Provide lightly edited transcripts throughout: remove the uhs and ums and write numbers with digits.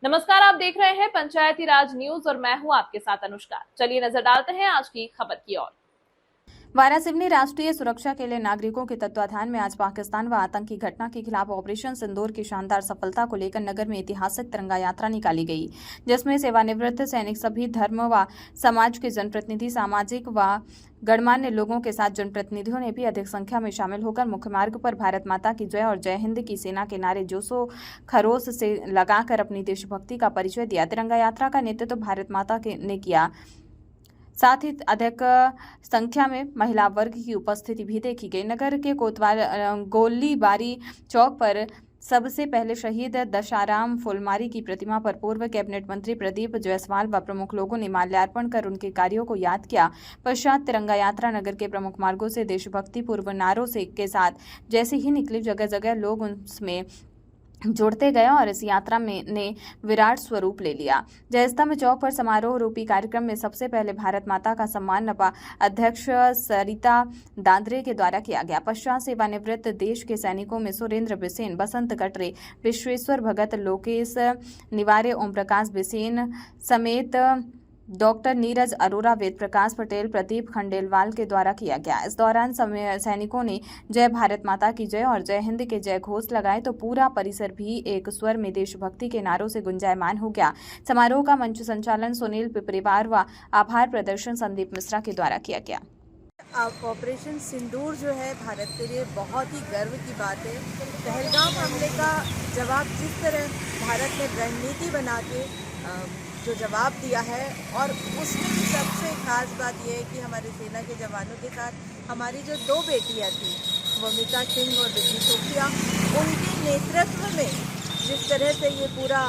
नमस्कार, आप देख रहे हैं पंचायती राज न्यूज और मैं हूं आपके साथ अनुष्का। चलिए नजर डालते हैं आज की खबर की ओर। वारासिवनी में राष्ट्रीय सुरक्षा के लिए नागरिकों के तत्वाधान में आज पाकिस्तान व आतंकी घटना के खिलाफ ऑपरेशन सिंदूर की शानदार सफलता को लेकर नगर में ऐतिहासिक तिरंगा यात्रा निकाली गई, जिसमें सेवानिवृत्त सैनिक, सभी धर्म व समाज के जनप्रतिनिधि, सामाजिक व गणमान्य लोगों के साथ जनप्रतिनिधियों ने भी अधिक संख्या में शामिल होकर मुख्य मार्ग पर भारत माता की जय और जय हिंद की सेना के नारे जोशो खरोश से लगाकर अपनी देशभक्ति का परिचय दिया। तिरंगा यात्रा का नेतृत्व भारत माता ने किया। साथ ही अधिक संख्या में महिला वर्ग की उपस्थिति भी देखी गई। नगर के कोतवाल गोलीबारी चौक पर सबसे पहले शहीद दशाराम फुलमारी की प्रतिमा पर पूर्व कैबिनेट मंत्री प्रदीप जायसवाल व प्रमुख लोगों ने माल्यार्पण कर उनके कार्यों को याद किया। पश्चात तिरंगा यात्रा नगर के प्रमुख मार्गों से देशभक्ति पूर्व नारों से के साथ जैसे ही निकली, जगह जगह लोग उसमें जुड़ते गए और इस यात्रा में ने विराट स्वरूप ले लिया। जयस्तंभ चौक पर समारोह रूपी कार्यक्रम में सबसे पहले भारत माता का सम्मान नपा अध्यक्ष सरिता दांद्रे के द्वारा किया गया। पश्चात सेवानिवृत्त देश के सैनिकों में सुरेंद्र बिसेन, बसंत कटरे, विश्वेश्वर भगत, लोकेश निवारे, ओम प्रकाश बिसेन समेत डॉक्टर नीरज अरोरा, वेद प्रकाश पटेल, प्रदीप खंडेलवाल के द्वारा किया गया। इस दौरान सैनिकों ने जय भारत माता की जय और जय हिंद के जय घोष लगाए तो पूरा परिसर भी एक स्वर में देशभक्ति के नारों से गुंजायमान हो गया। समारोह का मंच संचालन सुनील पिपरीवार व आभार प्रदर्शन संदीप मिश्रा के द्वारा किया गया। ऑपरेशन सिंदूर जो है भारत के लिए बहुत ही गर्व की बात है। पहलगाम हमले का जवाब जिस तरह भारत ने रणनीति बना के जो जवाब दिया है, और उसमें भी सबसे खास बात यह है कि हमारे सेना के जवानों के साथ हमारी जो दो बेटियां थी, वमिता सिंह और बिजली सोफिया, उनके नेतृत्व में जिस तरह से ये पूरा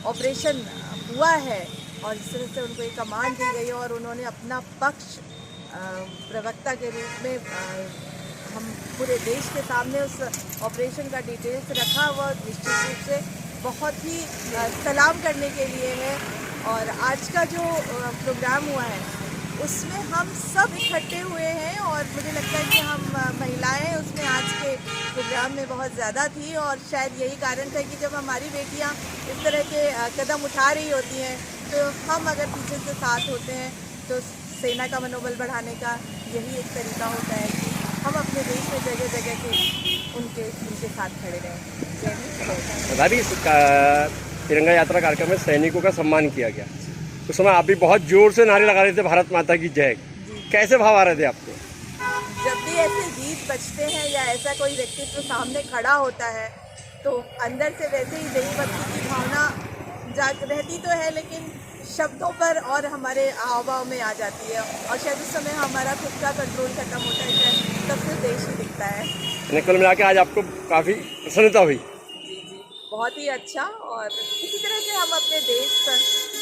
ऑपरेशन हुआ है और जिस तरह से उनको एक कमान दी गई और उन्होंने अपना पक्ष प्रवक्ता के रूप में हम पूरे देश के सामने उस ऑपरेशन का डिटेल्स रखा, वह निश्चित रूप से बहुत ही सलाम करने के लिए है। और आज का जो प्रोग्राम हुआ है उसमें हम सब इकट्ठे हुए हैं और मुझे लगता है कि हम महिलाएं उसमें आज के प्रोग्राम में बहुत ज़्यादा थी, और शायद यही कारण था कि जब हमारी बेटियां इस तरह के कदम उठा रही होती हैं तो हम अगर पीछे से साथ होते हैं तो सेना का मनोबल बढ़ाने का यही एक तरीका होता है कि हम अपने देश में जगह जगह के उनके साथ खड़े रहें। तिरंगा यात्रा कार्यक्रम में सैनिकों का सम्मान किया गया। उस समय आप भी बहुत जोर से नारे लगा रहे थे भारत माता की जय। कैसे भाव आ रहे थे आपको? जब भी ऐसे गीत बजते हैं या ऐसा कोई व्यक्तित्व सामने खड़ा होता है तो अंदर से वैसे ही देशभक्ति की भावना जाग रहती तो है, लेकिन शब्दों पर और हमारे हाव में आ जाती है, और शायद उस समय हमारा खुद का कंट्रोल खत्म होता है, तब फिर देश ही दिखता है। कुल मिला के आज आपको काफ़ी प्रसन्नता हुई? बहुत ही अच्छा, और इसी तरह से हम अपने देश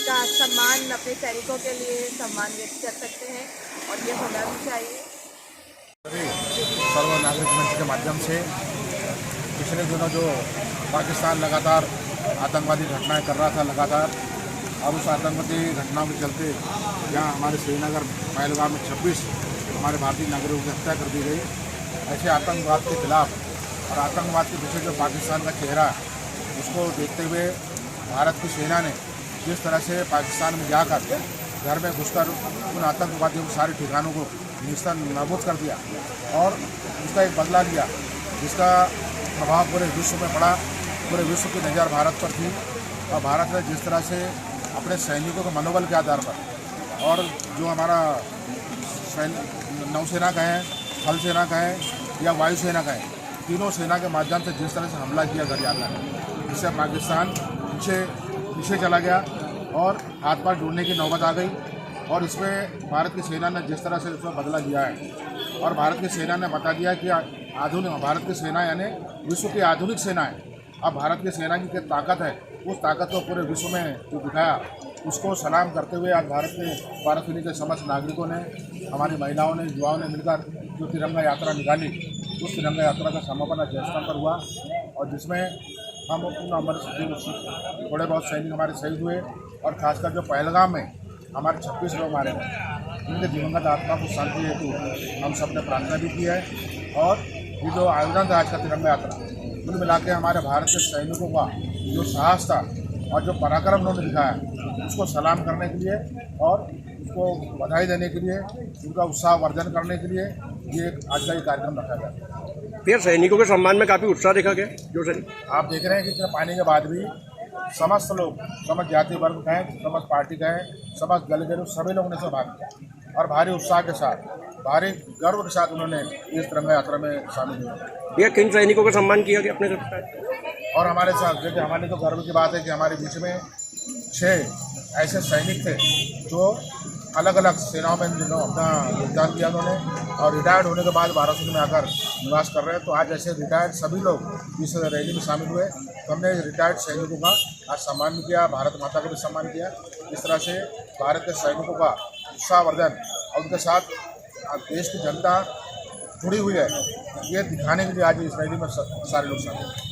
का सम्मान, अपने सैनिकों के लिए सम्मान व्यक्त कर सकते हैं, और ये होना भी चाहिए। सर्व नागरिक मंच के माध्यम से पिछले दिनों जो पाकिस्तान लगातार आतंकवादी घटनाएं कर रहा था लगातार, और उस आतंकवादी घटनाओं के चलते जहाँ हमारे श्रीनगर पहलगाम में 26 हमारे भारतीय नागरिकों की हत्या कर दी गई, ऐसे आतंकवाद के खिलाफ और आतंकवाद के पीछे जो पाकिस्तान का चेहरा है उसको देखते हुए भारत की सेना ने जिस तरह से पाकिस्तान में जाकर घर में घुसकर उन आतंकवादियों के सारे ठिकानों को नाबूद कर दिया और उसका एक बदला लिया, जिसका प्रभाव पूरे विश्व में पड़ा। पूरे विश्व की नज़र भारत पर थी, और भारत ने जिस तरह से अपने सैनिकों के मनोबल के आधार पर, और जो हमारा नौसेना का है, थल सेना का है या वायुसेना का है, तीनों सेना के माध्यम से जिस तरह से हमला किया गरियाला ने, जिससे पाकिस्तान पीछे चला गया और हाथ पांव जोड़ने की नौबत आ गई। और इसमें भारत की सेना ने जिस तरह से उसमें बदला लिया है, और भारत की सेना ने बता दिया कि भारत की सेना यानी विश्व की आधुनिक सेना है। अब भारत की सेना की क्या ताकत है, उस ताकत को पूरे विश्व में जो दिखाया, उसको सलाम करते हुए आज भारत के समस्त नागरिकों ने, हमारी महिलाओं ने, युवाओं ने मिलकर जो तिरंगा यात्रा निकाली, उस तिरंगा यात्रा का समापन आज जयस्तंभ पर हुआ, और जिसमें हम थोड़े बहुत सैनिक हमारे शहीद हुए, और खासकर जो पहलगाम में हमारे 26 लोग मारे गए, उनके दिवंगत आत्मा को शांति हेतु हम सब ने प्रार्थना भी की है। और ये जो आयोजन था आज का तिरंगा यात्रा, कुल मिला के हमारे भारत के सैनिकों का जो साहस था और जो पराक्रम उन्होंने दिखाया उसको सलाम करने के लिए और उसको बधाई देने के लिए, उनका उत्साह वर्धन करने के लिए ये आज का ये कार्यक्रम रखा गया। फिर सैनिकों के सम्मान में काफ़ी उत्साह देखा गया। जो सैनिक आप देख रहे हैं कि इतने पानी के बाद भी समस्त लोग, समस्त जाति वर्ग का है, समस्त पार्टी का है, समस्त दल के लोग, सभी लोगों ने इसमें भाग लिया और भारी उत्साह के साथ, भारी गर्व के साथ उन्होंने इस तिरंगा यात्रा में शामिल हुए। ये किन सैनिकों का सम्मान किया गया अपने तरफ? और हमारे साथ देखिए, हमारे तो गर्व की बात है कि हमारे बीच में 6 ऐसे सैनिक थे जो अलग अलग सेनाओं में जिन्होंने अपना योगदान दिया उन्होंने, और रिटायर्ड होने के बाद वाराणसी में आकर निवास कर रहे हैं। तो आज ऐसे रिटायर्ड सभी लोग इस रैली में शामिल हुए। तो हमने रिटायर्ड सैनिकों का आज सम्मान भी किया, भारत माता का भी सम्मान किया। इस तरह से भारत के सैनिकों का उत्साहवर्धन और उनके साथ देश की जनता जुड़ी हुई है, ये दिखाने के लिए आज इस रैली में सारे लोग शामिल हैं।